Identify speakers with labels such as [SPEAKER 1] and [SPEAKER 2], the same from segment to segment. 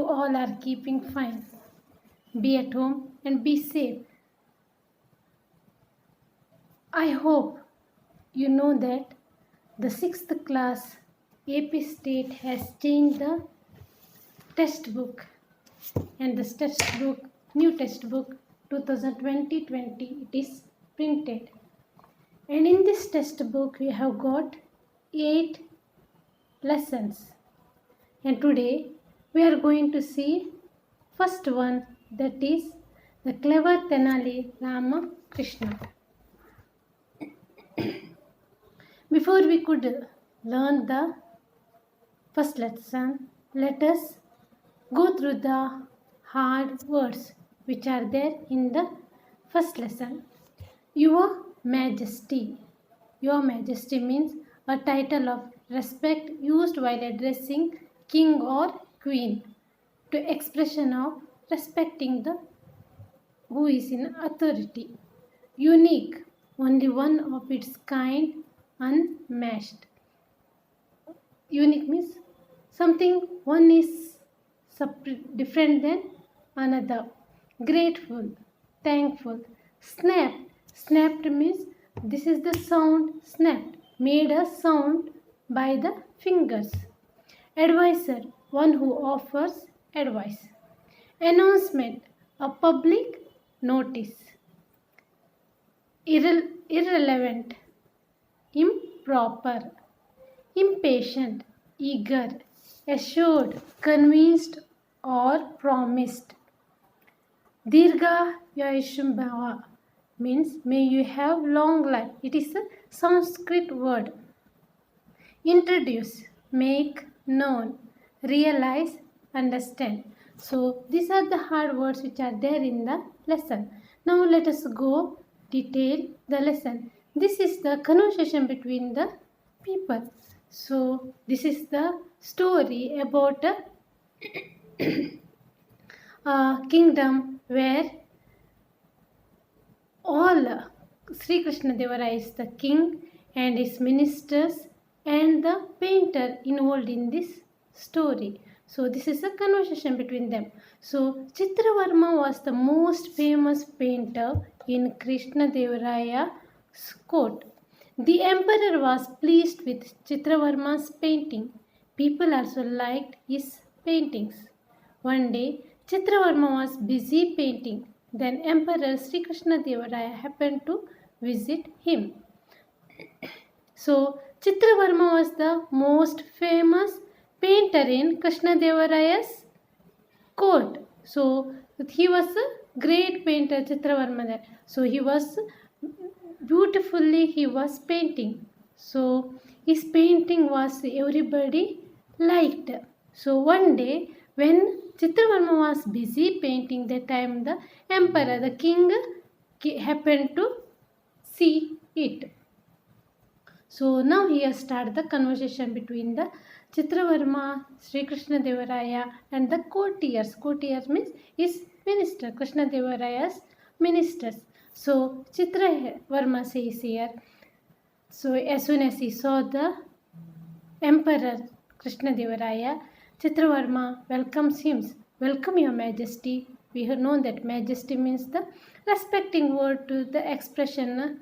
[SPEAKER 1] all are keeping fine. Be at home and be safe. I hope you know that the 6th class AP State has changed the textbook, and this textbook, new textbook 2020 it is printed. And in this textbook we have got 8 lessons. And today we are going to see first one, that is the clever Tenali Ramakrishna. Before we could learn the first lesson, let us go through the hard words which are there in the first lesson. Your Majesty. Your Majesty means a title of respect used while addressing king or queen, to expression of respecting the who is in authority. Unique, only one of its kind, unmatched. Unique means something one is different than another. Grateful, thankful. Snap. Snapped means this is the sound snapped, made a sound by the fingers. Advisor, one who offers advice. Announcement, a public notice. Irrelevant, improper. Impatient, eager. Assured, convinced or promised. Dirgha Yayushambhava means may you have long life. It is a Sanskrit word. Introduce, make known, realize, understand. So these are the hard words which are there in the lesson. Now let us go detail the lesson. This is the conversation between the people. So this is the story about a kingdom where all Sri Krishna Devaraya is the king and his ministers and the painter involved in this story. So this is a conversation between them. So Chitravarma was the most famous painter in Krishna Devaraya's court. The emperor was pleased with Chitravarma's painting. People also liked his paintings. One day, Chitravarma was busy painting. Then Emperor Sri Krishna Devaraya happened to visit him. So, Chitravarma was the most famous painter in Krishna Devaraya's court. So, he was a great painter, Chitravarma there. So, he was painting. So, his painting was everybody liked. So, one day when Chitravarma was busy painting, that time the emperor, the king, happened to see it. So now here start the conversation between the Chitravarma, Sri Krishna Devaraya and the courtiers. Courtiers means his minister, Krishna Devaraya's ministers. So Chitravarma says here, so as soon as he saw the emperor Krishna Devaraya, Chitravarma welcomes him. Welcome, Your Majesty. We have known that majesty means the respecting word to the expression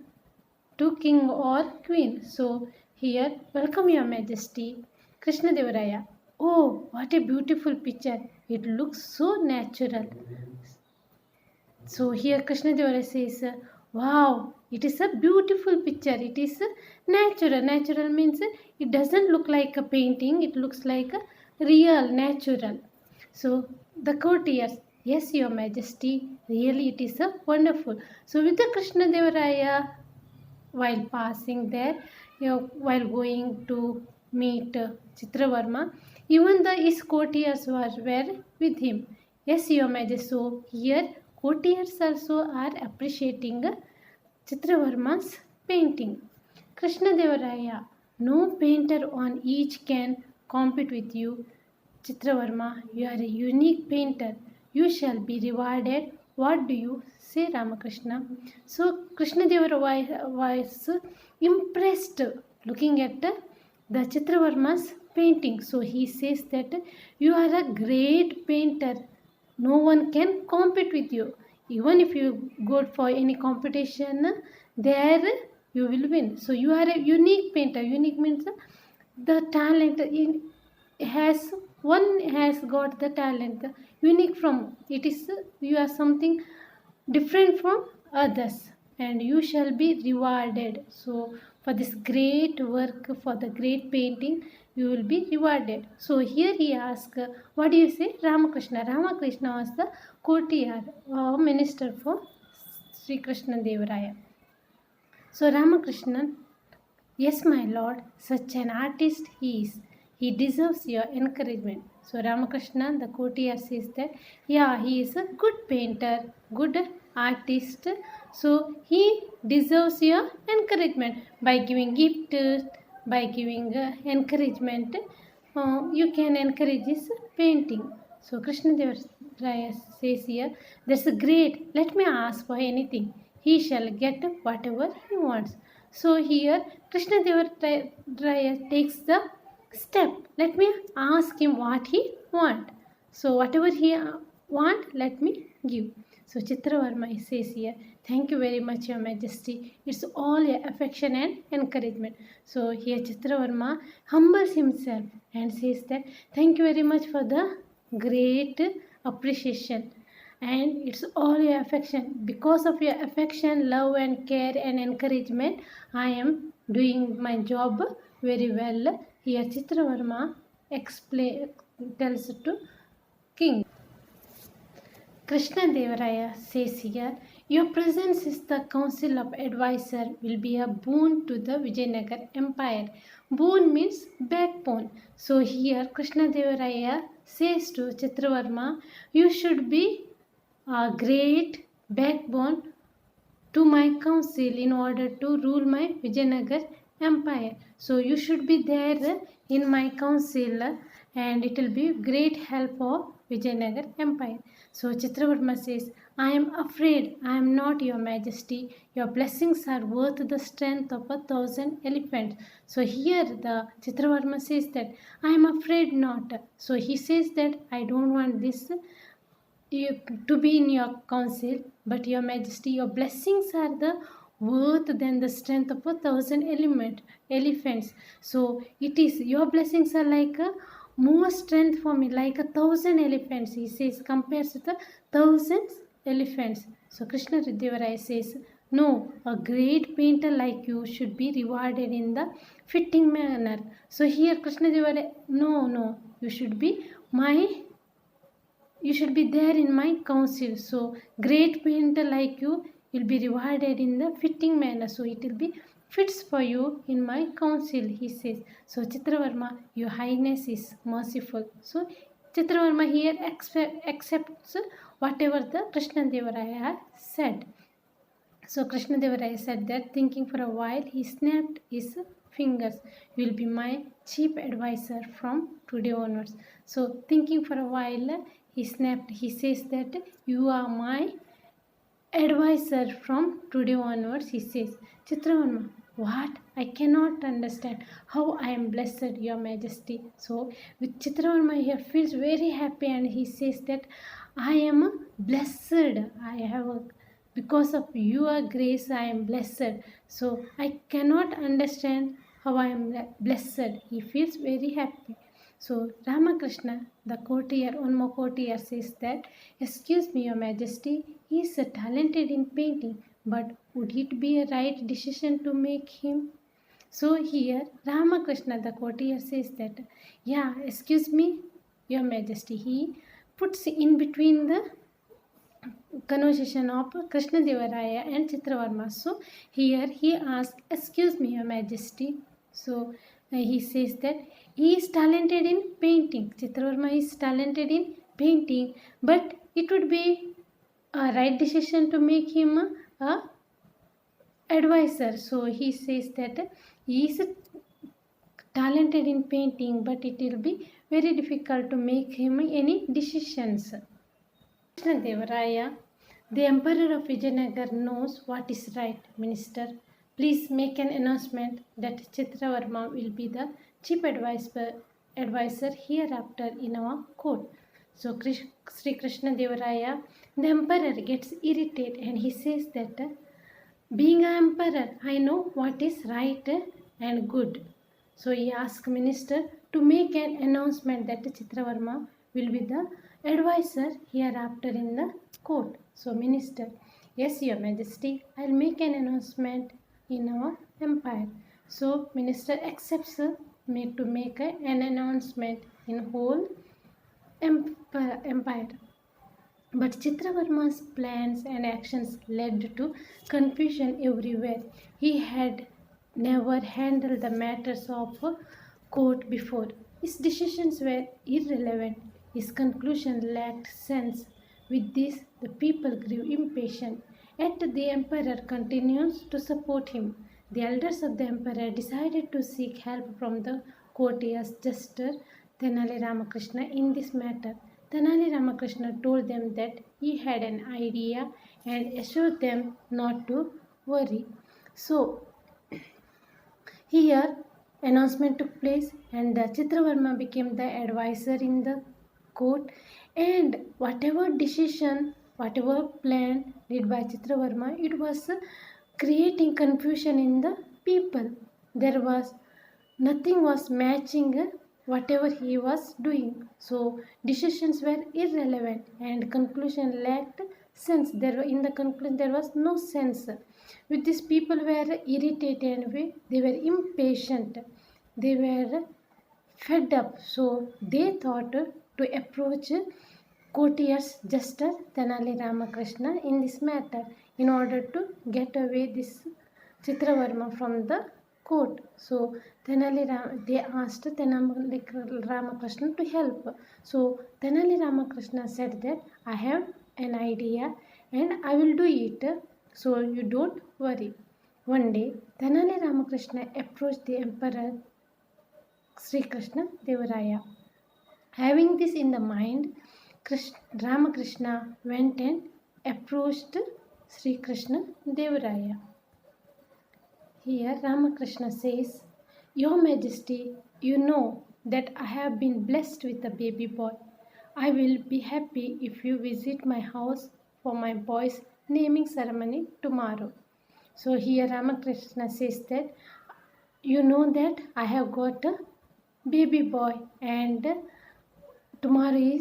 [SPEAKER 1] to king or queen. So here, welcome, Your Majesty. Krishna Devaraya. Oh, what a beautiful picture. It looks so natural. So here Krishna Devaraya says, wow, it is a beautiful picture. It is natural. Natural means it doesn't look like a painting. It looks like a real, natural. So the courtiers, yes, Your Majesty, really it is a wonderful. So with the Krishna Devaraya, while passing there, while going to meet Chitravarma, even his courtiers were with him. Yes, Your Majesty. So here courtiers also are appreciating Chitravarma's painting. Krishna Devaraya, no painter on each can compete with you. Chitravarma, you are a unique painter. You shall be rewarded. What do you say, Ramakrishna? So Krishna Devaraya was impressed looking at the Chitravarma's painting. So he says that you are a great painter. No one can compete with you. Even if you go for any competition, there you will win. So you are a unique painter. Unique means the talent in has one has got the talent unique from it is you are something different from others and you shall be rewarded. So for this great work, for the great painting, you will be rewarded. So here he asks, what do you say? Ramakrishna was the courtier minister for Sri Krishna Devaraya. So Ramakrishnan, yes, my lord, such an artist he is. He deserves your encouragement. So Ramakrishna, the courtier, says that, yeah, he is a good painter, good artist. So he deserves your encouragement by giving gift, by giving encouragement. You can encourage his painting. So Krishna Devaraya says here, that's great. Let me ask for anything. He shall get whatever he wants. So here Krishna Devaraya takes the step. Let me ask him what he want. So whatever he want, let me give. So Chitravarma says here, thank you very much, Your Majesty. It's all your affection and encouragement. So here Chitravarma humbles himself and says that thank you very much for the great appreciation. And it's all your affection. Because of your affection, love and care and encouragement, I am doing my job very well. Here Chitravarma tells to king. Krishna Devaraya says here, your presence is the council of advisor will be a boon to the Vijayanagar Empire. Boon means backbone. So here Krishna Devaraya says to Chitravarma, you should be a great backbone to my council in order to rule my Vijayanagar Empire. So you should be there in my council and it will be great help for Vijayanagar Empire. So Chitravarma says, I am afraid I am not your majesty. Your blessings are worth the strength of 1,000 elephants. So here the Chitravarma says that I am afraid not. So he says that I don't want this to be in your council, but your majesty, your blessings are the worth than the strength of 1,000 elephants. So it is your blessings are like a more strength for me, like 1,000 elephants. He says compares with 1,000 elephants. So Krishna Devaraya says, no, a great painter like you should be rewarded in the fitting manner. So here Krishna Devaraya, no, you should be there in my council. So great painter like you will be rewarded in the fitting manner. So it will be fits for you in my council, he says. So Chitravarma, your highness is merciful. So Chitravarma here accepts whatever the Krishna Devaraya said. So Krishna Devaraya said that, thinking for a while, he snapped his fingers. You will be my chief advisor from today onwards. So thinking for a while, he snapped. He says that you are my advisor from today onwards, he says. Chitravarma, what? I cannot understand how I am blessed, your majesty. So with Chitravarma he feels very happy and he says that I am blessed. Because of your grace I am blessed. So I cannot understand how I am blessed. He feels very happy. So Ramakrishna, the courtier, one more courtier says that, excuse me, your majesty, he is talented in painting, but would it be a right decision to make him? So here Ramakrishna, the courtier, says that, yeah, excuse me, your majesty. He puts in between the conversation of Krishna Devaraya and Chitravarma. So here he asks, excuse me, your majesty. So he says that he is talented in painting. Chitravarma is talented in painting, but it would be a right decision to make him a advisor. So he says that he is talented in painting, but it will be very difficult to make him any decisions. Krishna Devaraya, the Emperor of Vijayanagar knows what is right, Minister. Please make an announcement that Chitravarma will be the chief advisor hereafter in our court. So Sri Krishna Devaraya, the emperor, gets irritated and he says that being an emperor, I know what is right and good. So he asks minister to make an announcement that Chitravarma will be the advisor hereafter in the court. So minister, yes, your majesty, I'll make an announcement in our empire. So minister accepts me to make an announcement in whole empire. But Chitravarma's plans and actions led to confusion everywhere. He had never handled the matters of court before. His decisions were irrelevant. His conclusion lacked sense. With this, the people grew impatient. Yet the emperor continues to support him. The elders of the emperor decided to seek help from the courtiers Jester Tenali Ramakrishna in this matter. Tenali Ramakrishna told them that he had an idea and assured them not to worry. So, here announcement took place and Chitravarma became the advisor in the court, and whatever decision, whatever plan led by Chitravarma, it was creating confusion in the people. There was nothing was matching whatever he was doing. So decisions were irrelevant and conclusion lacked sense. In the conclusion there was no sense. With this, people were irritated and they were impatient. They were fed up. So they thought to approach courtiers Justice Tenali Ramakrishna in this matter in order to get away this Chitravarma from the court. So they asked Tenali Ramakrishna to help. So Tenali Ramakrishna said that I have an idea and I will do it. So you don't worry. One day, Tenali Ramakrishna approached the emperor Sri Krishna Devaraya. Having this in the mind, Ramakrishna went and approached Sri Krishna Devaraya. Here Ramakrishna says, Your Majesty, you know that I have been blessed with a baby boy. I will be happy if you visit my house for my boy's naming ceremony tomorrow. So here Ramakrishna says that you know that I have got a baby boy and tomorrow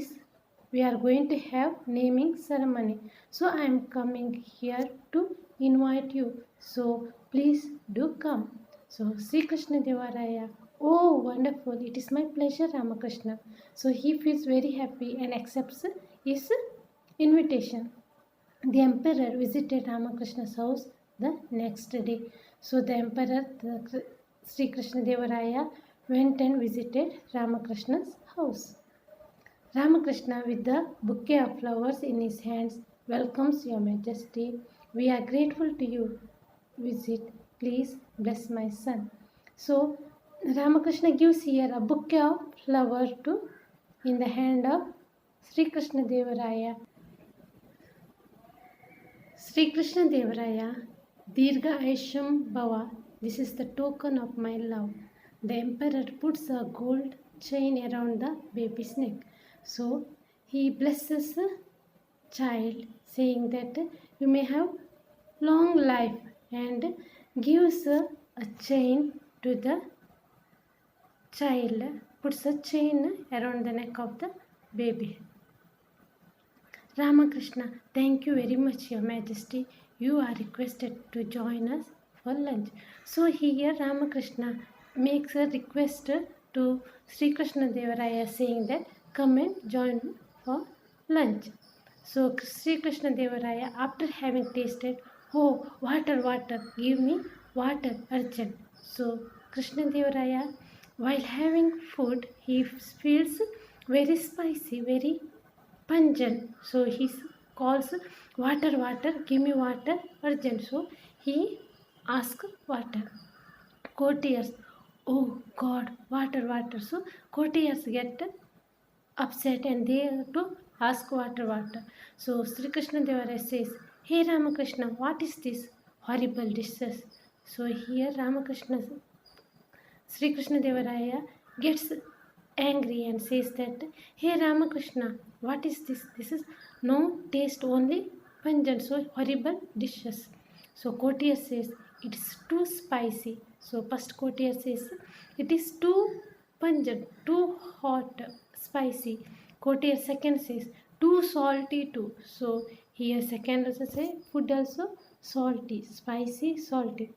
[SPEAKER 1] we are going to have naming ceremony. So I am coming here to invite you. So please do come. So Sri Krishna Devaraya, oh wonderful, it is my pleasure Ramakrishna. So he feels very happy and accepts his invitation. The emperor visited Ramakrishna's house the next day. So the emperor, Sri Krishna Devaraya, went and visited Ramakrishna's house. Ramakrishna, with the bouquet of flowers in his hands, welcomes your majesty. We are grateful to you visit. Please bless my son. So Ramakrishna gives here a bouquet of flowers in the hand of Sri Krishna Devaraya. Sri Krishna Devaraya, Dirgha Aisham Bhava, this is the token of my love. The emperor puts a gold chain around the baby's neck. So he blesses the child, saying that you may have long life, and gives a chain to the child, puts a chain around the neck of the baby. Ramakrishna, thank you very much, Your Majesty. You are requested to join us for lunch. So here Ramakrishna makes a request to Sri Krishna Devaraya, saying that come and join for lunch. So Sri Krishna Devaraya, after having tasted, oh water, water, give me water, urgent. So Krishna Devaraya, while having food, he feels very spicy, very pungent. So he calls water, water, give me water, urgent. So he asks water. Courtiers, oh God, water, water. So courtiers get upset and they have to ask water, water. So Sri Krishna Devaraya says, hey Ramakrishna, what is this horrible dishes? So here Ramakrishna, Sri Krishna Devaraya gets angry and says that, "Hey Ramakrishna, what is this? This is no taste, only pungent, so horrible dishes." So courtier says, "It is too spicy." So first courtier says, "It is too pungent, too hot, spicy." Courtier second says, "Too salty too." So here second also say food also salty, spicy, salty.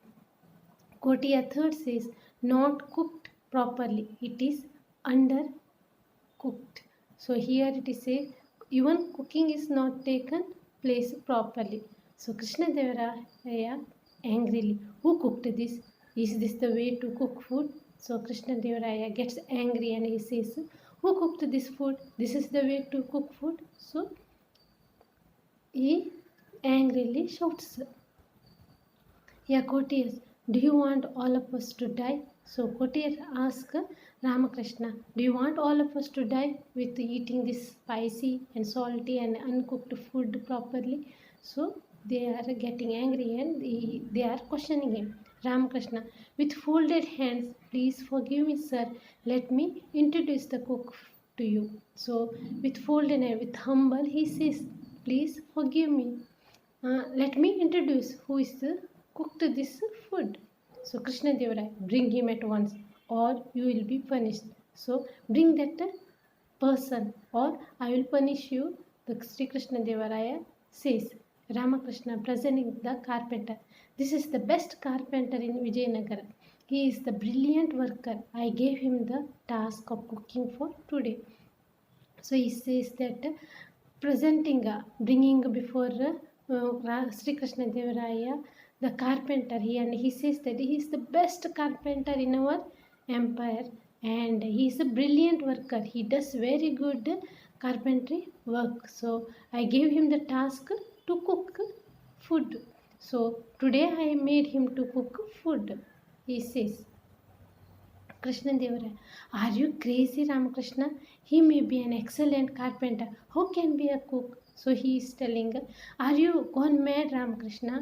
[SPEAKER 1] Courtier third says, "Not cooked properly. It is undercooked." So here it is say even cooking is not taken place properly. So Krishna Devaraya angrily, "Who cooked this? Is this the way to cook food?" So Krishna Devaraya gets angry and he says, "Who cooked this food? This is the way to cook food." So he angrily shouts. Yeah, courtiers, "Do you want all of us to die?" So courtier asks Ramakrishna, "Do you want all of us to die with eating this spicy and salty and uncooked food properly?" So they are getting angry and they are questioning him. Ramakrishna, with folded hands, "Please forgive me, sir. Let me introduce the cook to you." So with folded hands, with humble, he says, "Please forgive me. Let me introduce who is cooked this food." So Krishna Devaraya, "Bring him at once or you will be punished." So bring that person or I will punish you, the Sri Krishna Devaraya says. Ramakrishna presenting the carpenter, "This is the best carpenter in Vijayanagara. He is the brilliant worker. I gave him the task of cooking for today." So he says that presenting, bringing before Sri Krishna Devaraya the carpenter, and he says that he is the best carpenter in our empire and he is a brilliant worker. He does very good carpentry work. So I gave him the task to cook food. So today I made him to cook food, he says. Krishna Devaraya, "Are you crazy, Ramakrishna? He may be an excellent carpenter. How can be a cook?" So he is telling, "Are you gone mad, Ramakrishna?"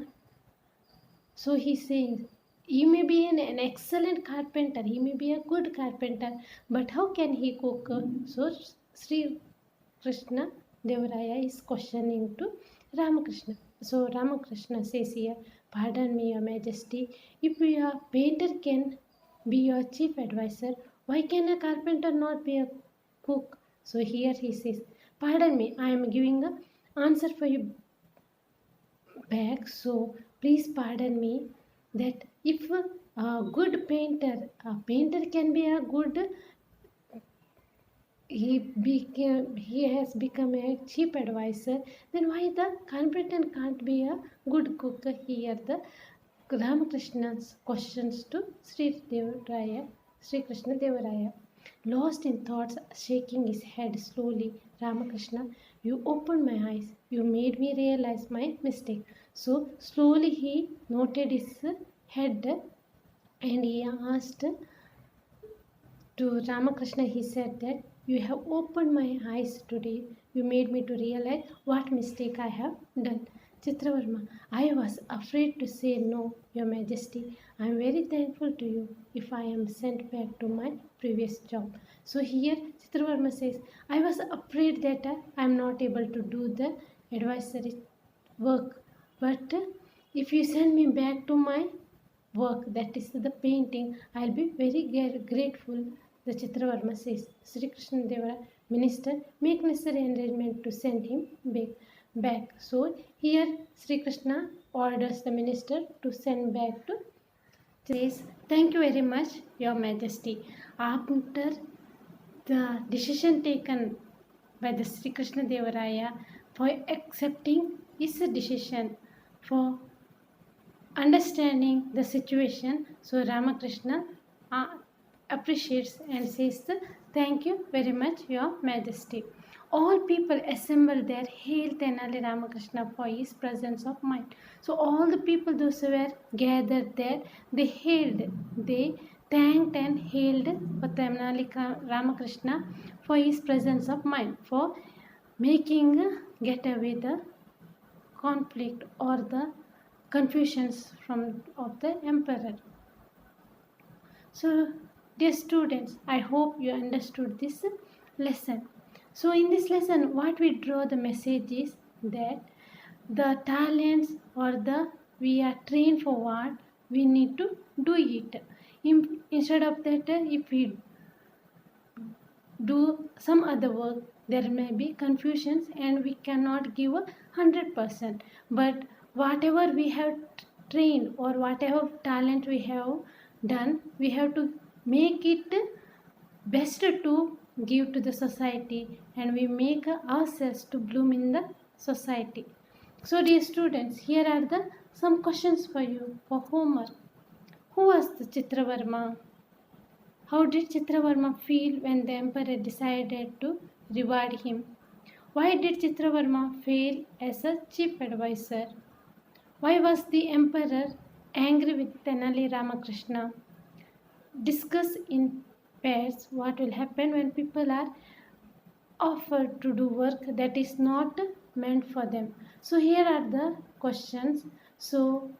[SPEAKER 1] So he is saying, "He may be an excellent carpenter. He may be a good carpenter. But how can he cook?" So Sri Krishna Devaraya is questioning to Ramakrishna. So Ramakrishna says here, "Pardon me, Your Majesty. If a painter can be your chief advisor, why can a carpenter not be a cook?" So here he says, "Pardon me, I am giving an answer for you back. So please pardon me that if a painter can be a good, he has become a chief advisor, then why the carpenter can't be a good cook?" Here the Ramakrishna's questions to Sri Krishna Devaraya. Lost in thoughts, shaking his head slowly, "Ramakrishna, you opened my eyes. You made me realize my mistake." So slowly he noted his head and he asked to Ramakrishna, he said that, "You have opened my eyes today. You made me to realize what mistake I have done." Chitravarma, "I was afraid to say no, Your Majesty. I am very thankful to you if I am sent back to my previous job." So here Chitravarma says, "I was afraid that I am not able to do the advisory work. But if you send me back to my work, that is the painting, I'll be very grateful." The Chitravarma says, "Sri Krishna Deva, minister, make necessary arrangement to send him back." So here Sri Krishna orders the minister to send back to, says, "Thank you very much, Your Majesty." After the decision taken by the Sri Krishna Devaraya for accepting his decision, for understanding the situation, so Ramakrishna appreciates and says, "Thank you very much, Your Majesty." All people assembled there hailed Tenali Ramakrishna for his presence of mind. So all the people, those who were gathered there, they hailed, they thanked and hailed for Tenali Ramakrishna for his presence of mind, for making get away the conflict or the confusions from of the emperor. So Dear students, I hope you understood this lesson. So in this lesson, what we draw the message is that the talents or the we are trained for what we need to do it. Instead of that, if we do some other work, there may be confusions and we cannot give 100%. But whatever we have trained or whatever talent we have done, we have to make it best to give to the society, and we make ourselves to bloom in the society. So dear students, here are the some questions for you for homework. Who was the Chitravarma? How did Chitravarma feel when the emperor decided to reward him? Why did Chitravarma fail as a chief advisor? Why was the emperor angry with Tenali Ramakrishna? Discuss in pairs what will happen when people are offered to do work that is not meant for them. So here are the questions. So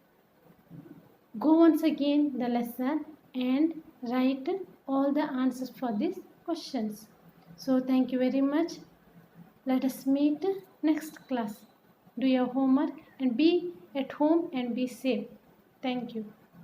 [SPEAKER 1] go once again the lesson and write all the answers for these questions. So thank you very much. Let us meet next class. Do your homework and be at home and be safe. Thank you.